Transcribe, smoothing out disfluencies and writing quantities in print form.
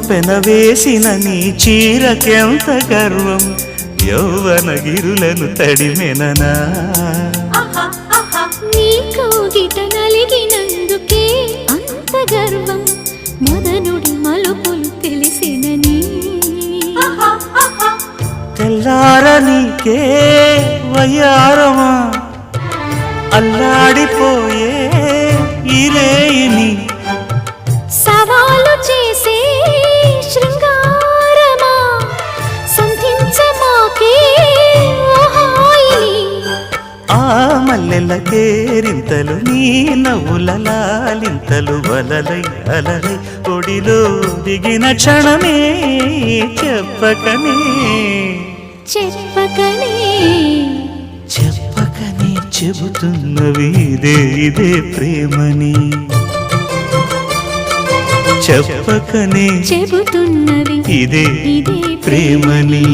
పెనవేసిన నీ చీరకెంత గర్వం యౌవన గిరులను తడిమెననా నీ కోగిట నలిగినందుకే అంత గర్వం మదనుడి మలుపులు తెలిసినని తెల్లార నీకే వయ్యారమా అల్లాడిపోయే ఇరేయిని సవాలు చేసే శృంగారమా సంధించమాకే ఆ మల్లెల కేరింతలు నీ నవ్వుల లాలింతలు వలలై అలలై ఒడిలో దిగిన క్షణమే చెప్పకనే చెప్పకనే చెప్పకనే చెబుతున్నవి ఇదే ప్రేమని చెప్పకనే చెబుతున్నది ఇదే ప్రేమని